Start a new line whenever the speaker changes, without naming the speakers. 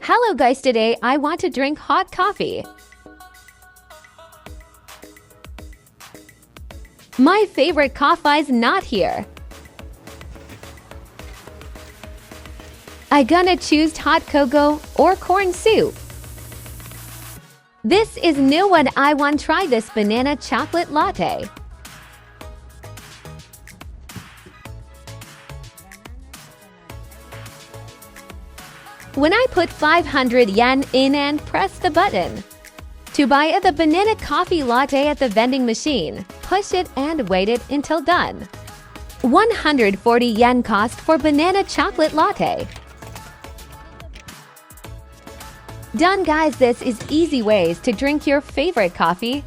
Hello guys, today I want to drink hot coffee. My favorite coffee is not here. I gonna choose hot cocoa or corn soup. This is new one. I want to try this banana chocolate latte. When I put 500 yen in and press the button. To buy the banana coffee latte at the vending machine, push it and wait it until done. 140 yen cost for banana chocolate latte. Done guys, this is easy ways to drink your favorite coffee.